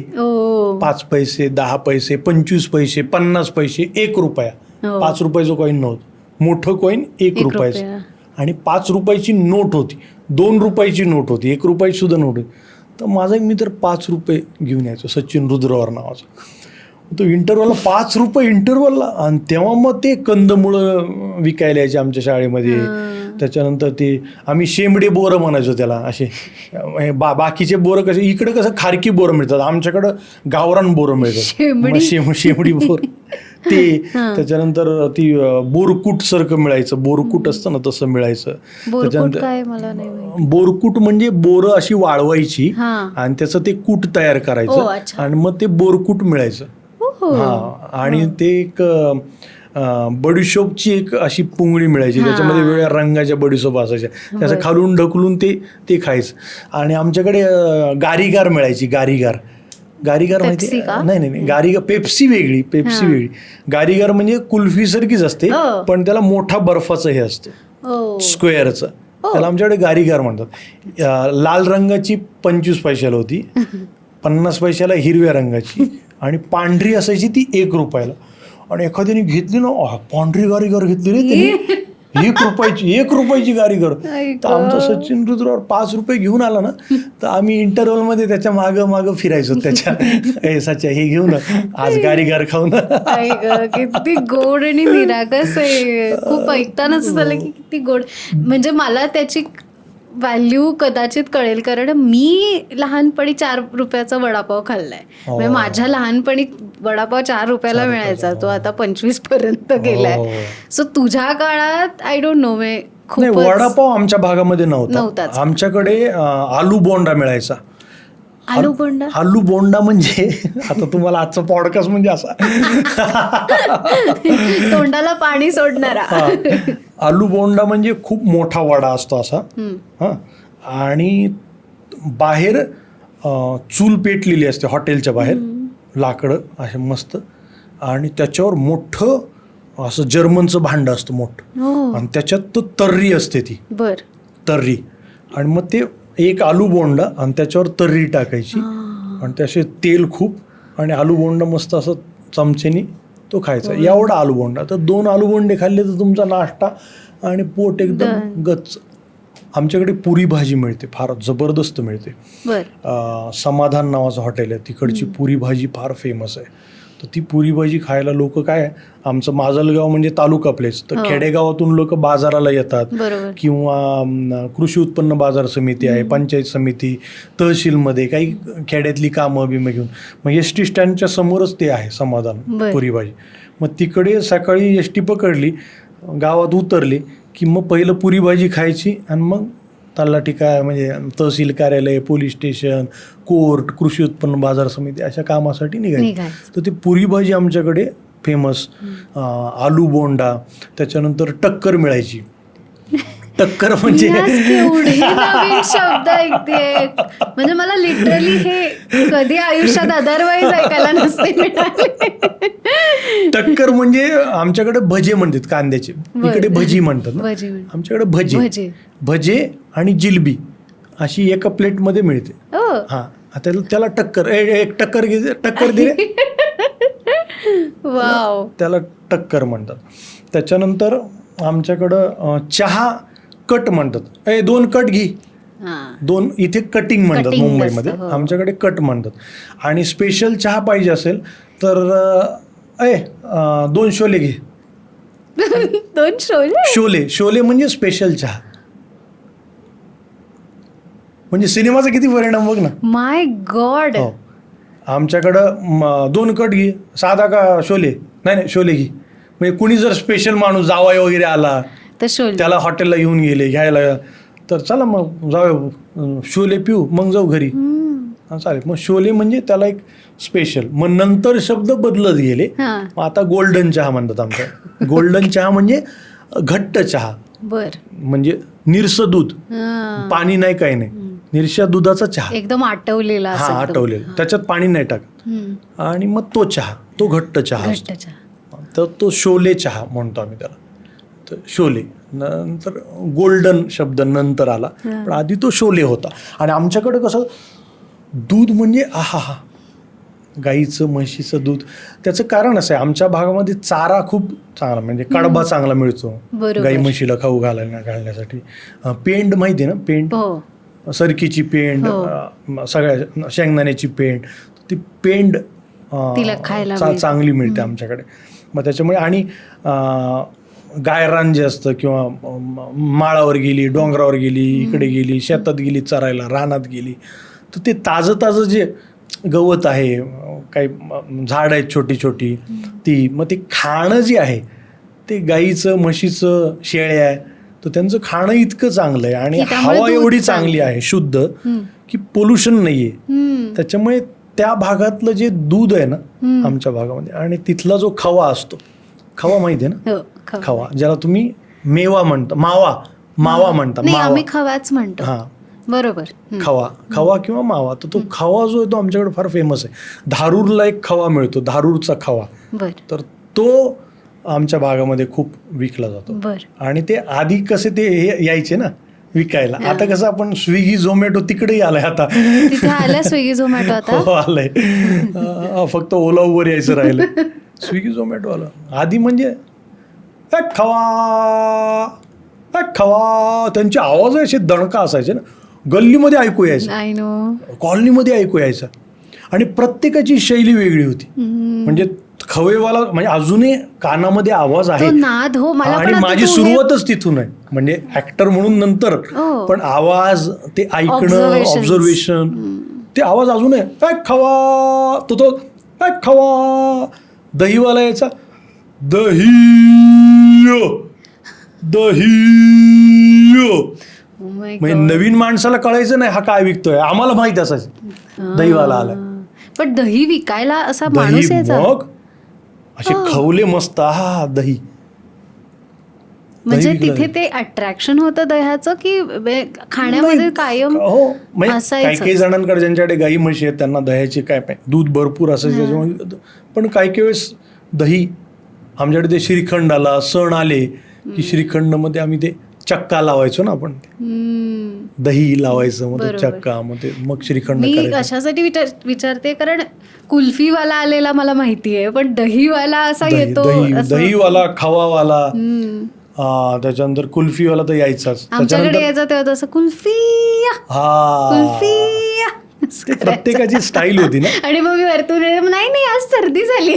5 पैसे 10 पैसे 25 पैसे 50 पैसे 1 रुपया, 5 रुपयाचं कॉईन नव्हतं, मोठं कॉईन 1 रुपयाचं. आणि 5 रुपयाची नोट होती, 2 रुपयाची नोट होती, 1 रुपयाची सुद्धा नोट होती. तर माझा एक मित्र 5 रुपये घेऊन यायचो, सचिन रुद्रवर नावाचा. तो इंटरवलला 5 रुपये इंटरवलला. आणि तेव्हा मग ते कंदमुळं विकायला यायचे आमच्या शाळेमध्ये. त्याच्यानंतर ते आम्ही शेंबडे बोरं म्हणायचो त्याला. असे बाकीचे बोरं कसे, इकडे कसं खारकी बोरं मिळतात, आमच्याकडं गावरान बोरं मिळतात, शेंबडी बोर ते. त्याच्यानंतर ती बोरकूट सारखं मिळायचं, बोरकूट असतं ना तसं मिळायचं. त्याच्यानंतर बोरकूट म्हणजे बोरं अशी वाळवायची आणि त्याचं ते कूट तयार करायचं आणि मग ते बोरकूट मिळायचं. आणि ते एक बडीशोपची एक अशी पुंगळी मिळायची, त्याच्यामध्ये वेगळ्या रंगाच्या बडीशोप असायच्या, त्याचं खालून ढकलून ते खायचं. आणि आमच्याकडे गारीगार मिळायची. गारीगार माहिती? नाही, गारीगार पेप्सी वेगळी. गारीगार म्हणजे कुल्फीसारखीच असते, पण त्याला मोठा बर्फाचं हे असतं, स्क्वेअरचं. त्याला आमच्याकडे गारीगार म्हणतात. लाल रंगाची 25 पैशाला होती, 50 पैशाला हिरव्या रंगाची, आणि पांढरी असायची ती 1 रुपयाला. आणि एखाद्याने घेतली ना, पांढरी गारीगार घेतली रे त्यांनी, 1 रुपयाची गारीगार. तर आमचा सचिन रुद्रवर 5 रुपये घेऊन आला ना, तर आम्ही इंटरव्हलमध्ये त्याच्या मागं फिरायचो, त्याच्या सच्या हे घेऊन आज गारीगार खाऊन. किती गोड आणि निरागस आहे. खूप ऐकतानाच झालं की किती गोड. म्हणजे मला त्याची व्हॅल्यू कदाचित कळेल, कारण मी लहानपणी 4 रुपयाचा वडापाव खाल्लाय. म्हणजे माझ्या लहानपणी वडापाव 4 रुपयाला मिळायचा, तो आता 25 पर्यंत गेलाय. सो तुझ्या काळात आय डोंट नो. नाही, वडापाव आमच्या भागामध्ये नव्हता. आमच्याकडे आलू बोंडा मिळायचा. आलू बोंडा म्हणजे आता तुम्हाला आजचा पॉडकास्ट म्हणजे असा तोंडाला पाणी सोडणारा. आलू बोंडा म्हणजे खूप मोठा वडा असतो असा. आणि बाहेर चूल पेटलेली असते हॉटेलच्या बाहेर, लाकडं असे मस्त, आणि त्याच्यावर मोठं असं जर्मनचं भांडं असतं मोठं, आणि त्याच्यात तर्री असते ती तर्री. आणि मग ते एक आलू बोंडा आणि त्याच्यावर तर्री टाकायची, आणि त्याचे तेल खूप, आणि आलू बोंडा मस्त असं चमचेनी तो खायचा. एवढा आलू बोंडा. तर 2 आलू बोंडे खाल्ले तर तुमचा नाश्ता आणि पोट एकदम गच्च. आमच्याकडे पुरी भाजी मिळते, फार जबरदस्त मिळते. समाधान नावाचं हॉटेल आहे, तिकडची पुरी भाजी फार फेमस आहे. तर ती पुरी भाजी खायला लोक काय, आमचं माजलगाव म्हणजे तालुका प्लेस, तर खेडेगावातून लोक बाजाराला येतात, किंवा कृषी उत्पन्न बाजार समिती आहे, पंचायत समिती, तहसीलमध्ये काही खेड्यातली कामं बिमं घेऊन. मग एस टी स्टँडच्या समोरच ते आहे समाधान पुरी भाजी. मग तिकडे सकाळी एस टी पकडली, गावात उतरली की मग पहिलं पुरी भाजी खायची, आणि मग तलाठी काय म्हणजे तहसील कार्यालय, पोलीस स्टेशन, कोर्ट, कृषी उत्पन्न बाजार समिती अशा कामासाठी निघायचं. तर ते पुरी भाजी आमच्याकडे फेमस. आलू बोंडा, त्याच्यानंतर टक्कर मिळायची. टक्कर म्हणजे शब्द ऐकते, म्हणजे मला लिटरली हे कधी आयुष्यात अदरवाईज ऐकायला नसते मिळाले. टक्कर म्हणजे आमच्याकडे भजे म्हणतात कांद्याचे, इकडे भजी म्हणतात ना, आमच्याकडे भजे आणि जिलबी अशी एका प्लेटमध्ये मिळते. आता त्याला टक्कर, एक टक्कर दे, त्याला टक्कर म्हणतात. त्याच्यानंतर आमच्याकडं चहा कट म्हणतात, 2 कट घे, 2 इथे कटिंग म्हणतात मुंबईमध्ये, आमच्याकडे कट म्हणतात. आणि स्पेशल चहा पाहिजे असेल तर 2 शोले घे. 2 शोले म्हणजे स्पेशल चहा. म्हणजे सिनेमाचा किती परिणाम बघ ना. माय गॉड. हो, आमच्याकडं 2 कट घे, साधा का शोले, नाही शोले घे. म्हणजे कुणी जर स्पेशल माणूस जावाय वगैरे आला तर शोले, त्याला हॉटेलला घेऊन गेले घ्यायला, तर चला मग जाऊ शोले पिऊ मग जाऊ घरी. चालेल. मग शोले म्हणजे त्याला एक स्पेशल. मग नंतर शब्द बदलत गेले. मग आता गोल्डन चहा म्हणतात आमच्या. गोल्डन चहा म्हणजे घट्ट चहा, बर, म्हणजे निरस दूध, पाणी नाही काही नाही, निरशा दुधाचा चहा, एकदम आटवलेला. हा आटवलेला, त्याच्यात पाणी नाही टाकत. आणि मग तो चहा, तो घट्ट चहा असतो. तर तो शोले चहा म्हणतो आम्ही त्याला. तर शोले नंतर गोल्डन शब्द नंतर आला, पण आधी तो शोले होता. आणि आमच्याकडे कसं दूध म्हणजे आहा, गाईचं म्हशीचं दूध. त्याचं कारण असं आहे, आमच्या भागामध्ये चारा खूप चांगला, म्हणजे कडबा चांगला मिळतो गाई म्हशीला खाऊ घालण्यासाठी. पेंड माहिती आहे ना, पेंड, सरकीची पेंड, सगळ्या शेंगदाण्याची पेंड, ती पेंड चांगली मिळते आमच्याकडे. मग त्याच्यामुळे, आणि गायरान जे असतं किंवा माळावर गेली, डोंगरावर गेली, इकडे गेली, शेतात गेली चरायला, रानात गेली, तर ते ताजं जे गवत आहे, काही झाड आहेत छोटी छोटी, ती मग ते खाणं जे आहे ते गाईचं म्हशीचं शेळ्या आहे, तर त्यांचं खाणं इतकं चांगलं आहे आणि हवा एवढी चांगली आहे शुद्ध की पोल्युशन नाही आहे. त्याच्यामुळे त्या भागातलं जे दूध आहे ना आमच्या भागामध्ये, आणि तिथला जो खवा असतो, खवा माहिती आहे ना, खवा ज्याला तुम्ही मेवा म्हणता, मावा म्हणता, आम्ही खवाच म्हणतो. हा बरोबर, खवा किंवा मावा. तर तो खवा जो आहे तो आमच्याकडे फार फेमस आहे. धारूरला एक खवा मिळतो, धारूरचा खवा, तर तो आमच्या भागामध्ये खूप विकला जातो. आणि ते आधी कसे ते यायचे ना विकायला, आता कसं आपण स्विगी झोमॅटो तिकडेही आलाय आता. स्विगी झोमॅटो आता आलंय, फक्त ओला उबर यायचं राहिलं. स्विगी झोमॅटो आलं. आधी म्हणजे खवा खवा, त्यांचे आवाज असे दणका असायचे ना, गल्लीमध्ये ऐकू यायचं, कॉलनीमध्ये ऐकू यायचं. आणि प्रत्येकाची शैली वेगळी होती. म्हणजे खवेवाला म्हणजे अजूनही कानामध्ये आवाज आहे, आणि माझी सुरुवातच तिथून आहे, म्हणजे ऍक्टर म्हणून नंतर, पण आवाज, ते ऐकणं, ऑब्झर्वेशन, ते आवाज अजून आहे. खवा, तो खवा. दहीवाला यायचा, दही म्हणजे नवीन माणसाला कळायचं नाही हा काय विकतोय, आम्हाला माहित असायचं दहीवाला आला. पण दही विकायला असा माणूस यायचा, मग असे खवले मस्त, हा दही. म्हणजे तिथे ते अट्रॅक्शन होतं दह्याचं की खाण्यामध्ये कायम. हो, म्हणजे काही जणांकडे ज्यांच्याकडे गाई म्हशी आहेत त्यांना दह्याचे काय दूध भरपूर असायचं. पण काही वेळेस दही, आमच्याकडे ते श्रीखंड आला, सण आले की श्रीखंड मध्ये आम्ही ते चक्का लावायचो ना, आपण दही लावायचं, मग चक्का, मग श्रीखंड. मी कशासाठी विचारते, कारण कुल्फीवाला आलेला मला माहितीये, पण दहीवाला असा येतो, दहीवाला, खवावाला, त्याच्यानंतर कुल्फीवाला तर यायचाच. आमच्याकडे यायचा तेव्हा तसं कुल्फी, कुल्फी, प्रत्येकाची स्टाईल होती ना. आणि मग मी वरतून नाही आज सर्दी झाली.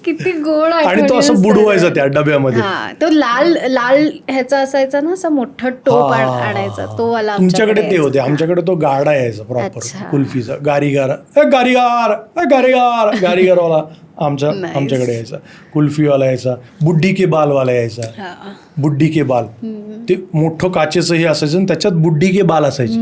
किती गोड. आणि तो असं बुडवायचा त्या डब्यामध्ये, तो लाल लाल ह्याचा असायचा ना, असा मोठा टोप आणायचा, तो वाला. तुमच्याकडे ते होते, आमच्याकडे तो गाडा यायचा प्रॉपर कुल्फीचा, गारीगार गारीगारवाला आमच्याकडे यायचा. कुल्फीवाला यायचा, बुड्डी के बालवाला यायचा. बुड्डी के बाल, ते मोठं काचेचं हे असायचं आणि त्याच्यात बुड्डी के बाल असायची,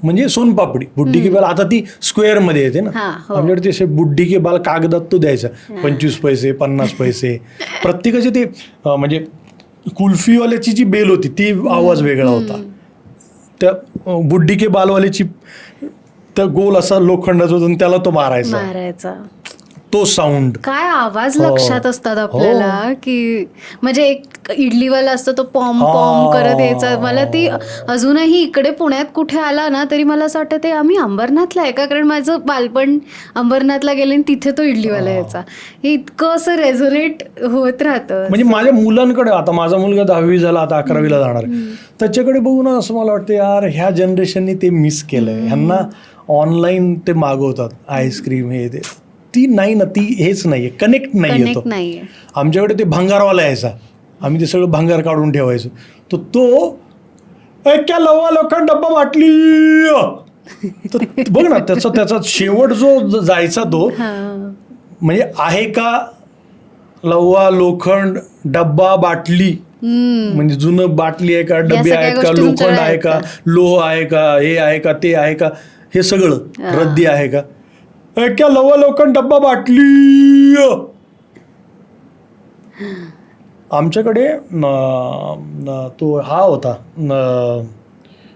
म्हणजे सोनपापडी. बुड्डी के बाल आता ती स्क्वेअर मध्ये येते ना, आमच्याकडे ते असे बुड्डी के बाल कागदात तो द्यायचा, 25 पैसे 50 पैसे प्रत्येकाचे. ते म्हणजे कुल्फीवाल्याची जी बेल होती ती आवाज वेगळा होता, त्या बुड्डी के बालवाल्याची त्या गोल असा लोखंडाचा होता, त्याला तो मारायचा, तो साऊंड. काय आवाज लक्षात असतात आपल्याला, की म्हणजे एक इडलीवाला असतो तो पॉम पॉम करत यायचा. मला ती अजूनही इकडे पुण्यात कुठे आला ना तरी मला असं वाटतं ते आम्ही अंबरनाथला आहे का, कारण माझं बालपण अंबरनाथला गेले आणि तिथे तो इडलीवाला यायचा. हे इतकं असं रेझोनेट होत राहतं. म्हणजे माझ्या मुलांकडे, आता माझा मुलगा 10वी झाला, आता 11वीला जाणार, त्याच्याकडे बघून असं मला वाटतं यार ह्या जनरेशनने ते मिस केलंय. ह्यांना ऑनलाईन ते मागवतात आईस्क्रीम, हे ते, ती नाही ना, ती हेच नाहीये, कनेक्ट नाहीये. आमच्याकडे ते भंगारवाला यायचा, आम्ही ते सगळं भंगार काढून ठेवायचो, तो क्या लवा लोखंड डब्बा बाटली. तर बघ ना त्याचा शेवट जो जायचा तो म्हणजे आहे का लव्वा लोखंड डब्बा बाटली, म्हणजे जुनं बाटली आहे का, डबे आहेत का, लोखंड आहे का, लोह आहे का, हे आहे का, ते आहे का, हे सगळं रद्दी आहे का. क्या लव्वा लोखंड डब्बा बाटली. आमच्याकडे तो हा होता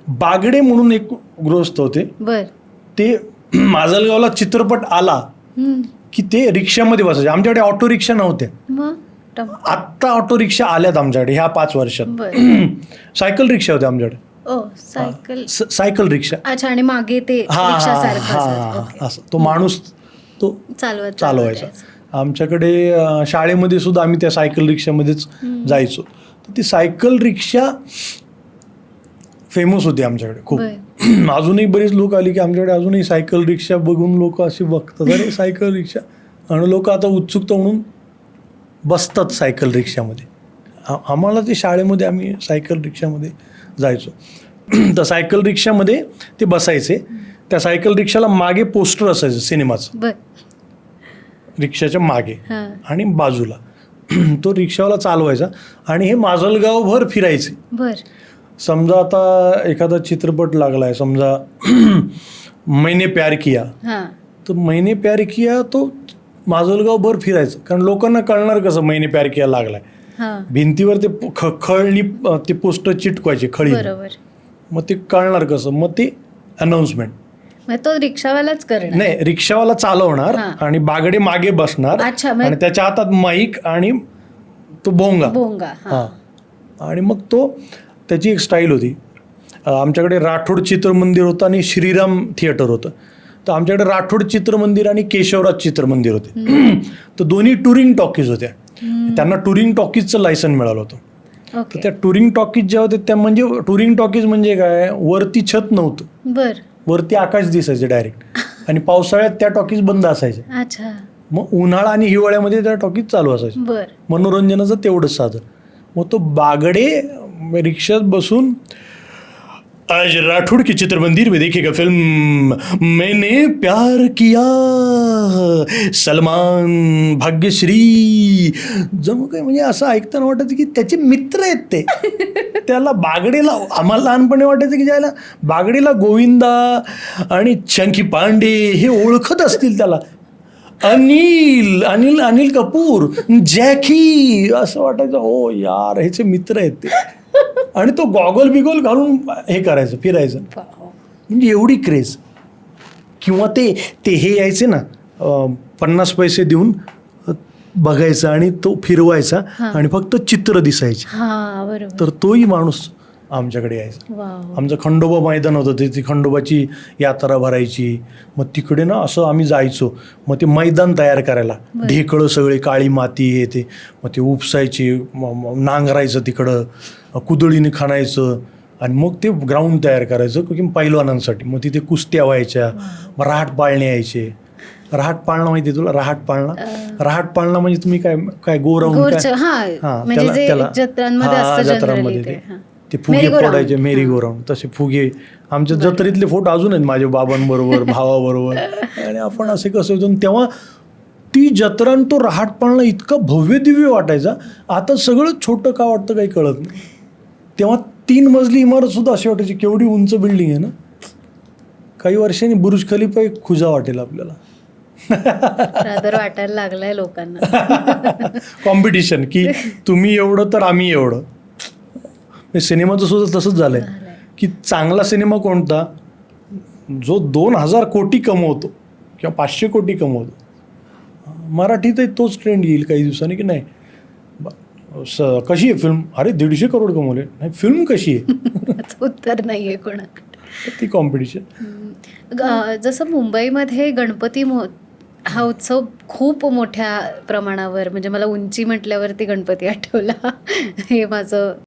बागडे म्हणून एक गृहस्थ होते. ते माजलगावला चित्रपट आला की ते रिक्षामध्ये बसायचे. आमच्याकडे ऑटो रिक्षा नव्हत्या. आत्ता ऑटो रिक्षा आल्यात आमच्याकडे ह्या 5 वर्षात. सायकल रिक्षा होत्या आमच्याकडे. सायकल रिक्षा. अच्छा. आणि मागे ते असं तो माणूस तो चालवायचा. आमच्याकडे शाळेमध्ये सुद्धा आम्ही त्या सायकल रिक्षामध्येच जायचो. तर ती सायकल रिक्षा फेमस होती आमच्याकडे खूप. अजूनही बरेच लोक आली की आमच्याकडे अजूनही सायकल रिक्षा बघून लोक अशी बघतात, अरे सायकल रिक्षा. आणि लोक आता उत्सुकता म्हणून बसतात सायकल रिक्षामध्ये. आम्हाला ते शाळेमध्ये आम्ही सायकल रिक्षामध्ये जायचो. तर सायकल रिक्षामध्ये ते बसायचे. त्या सायकल रिक्षाला मागे पोस्टर असायचं सिनेमाचं, रिक्षाच्या मागे आणि बाजूला. तो रिक्षावाला चालवायचा आणि हे माजलगावभर फिरायचे. समजा आता एखादा चित्रपट लागलाय, समजा मैंने प्यार किया, तर मैंने प्यार किया तो माजलगावभर फिरायचं. कारण लोकांना कळणार कसं मैंने प्यार किया लागलाय. भिंतीवर ते खळणी ते पोस्टर चिटकवायचे खळी, मग ते कळणार कसं. मग ते अनाऊन्समेंट तो रिक्षावालाच करणार नाही, रिक्षावाला चालवणार आणि बागडे मागे बसणार आणि त्याच्या हातात माईक आणि तो भोंगा. आणि मग तो त्याची एक स्टाईल होती. आमच्याकडे राठोड चित्रमंदिर होतं आणि श्रीराम थिएटर होतं. तर आमच्याकडे राठोड चित्रमंदिर आणि केशवराज चित्रमंदिर होते. तर दोन्ही टुरिंग टॉकीज होत्या. त्यांना टुरिंग टॉकीजचं लायसन मिळालं होतं. तर त्या टुरिंग टॉकीज ज्या होत्या त्या म्हणजे टुरिंग टॉकीज म्हणजे काय, वरती छत नव्हतं, वरती आकाश दिसायचं डायरेक्ट. आणि पावसाळ्यात त्या टॉकीज बंद असायच्या. मग उन्हाळा आणि हिवाळ्यामध्ये त्या टॉकीज चालू असायच्या. मनोरंजनाचं तेवढंच साधन. मग तो बागडे रिक्षात बसून आज राठौड़ के चित्र मंदिर में देखिएगा फिल्म मैंने प्यार किया, सलमान, भाग्यश्री. जणू काय म्हणजे असं ऐकताना वाटायचं की त्याचे मित्र आहेत ते. त्याला बागडेला, आम्हाला लहानपणी वाटायचं की ज्याला बागडेला गोविंदा आणि चंकी पांडे हे ओळखत असतील त्याला. अनिल कपूर, जॅकी, असं वाटायचं हो यार ह्याचे मित्र आहेत ते. आणि तो गॉगल बिगोल घालून हे करायचं, फिरायचं. म्हणजे एवढी क्रेज. किंवा ते हे यायचे ना 50 पैसे देऊन बघायचं आणि तो फिरवायचा आणि फक्त चित्र दिसायचे. तर तोही माणूस आमच्याकडे यायचा. आमचं खंडोबा मैदान होतं, ती खंडोबाची यात्रा भरायची. मग तिकडे ना असं आम्ही जायचो. मग ते मैदान तयार करायला ढेकळं सगळे, काळी माती हे ते, मग ते उपसायची, नांगरायचं तिकडं, कुदळीने खणायचं आणि मग ते ग्राउंड तयार करायचं की पैलवानांसाठी. मग तिथे कुस्त्या व्हायच्या. मग रहाट पाळणे यायचे. रहाट पाळणं माहिती आहे तुला? रहाट पाळणं म्हणजे तुम्ही काय गोराऊंड काय, त्याला जत्रांमध्ये ते फुगे फोडायचे, मेरी गोराऊंड. तसे फुगे आमच्या जत्रेतले फोटो अजून आहेत माझ्या बाबांबरोबर, भावाबरोबर. आणि आपण असे कसं होतं तेव्हा ती जत्रा तो रहाट पाळणं इतकं भव्य दिव्य वाटायचा. आता सगळं छोटं का वाटतं काही कळत नाही. तेव्हा 3 मजली इमारत सुद्धा अशी वाटायची, केवढी उंच बिल्डिंग आहे ना. काही वर्षांनी बुर्ज खलिफा एक खुजा वाटेल आपल्याला. वाटायला लागलाय लोकांना कॉम्पिटिशन की तुम्ही एवढं तर आम्ही एवढं. सिनेमाचं सुद्धा तसंच झालंय की चांगला सिनेमा कोणता, जो 2000 कोटी कमवतो किंवा 500 कोटी कमवतो. मराठीतही तोच ट्रेंड येईल काही दिवसांनी की नाही कशी आहे फिल्म, अरे 150 करोड कमवले, नाही फिल्म कशी आहे. उत्तर नाहीये कोणाकडे. ती कॉम्पिटिशन. जसं मुंबईमध्ये गणपती हा उत्सव खूप मोठ्या प्रमाणावर, म्हणजे मला उंची म्हटल्यावरती गणपती आठवला. हे माझं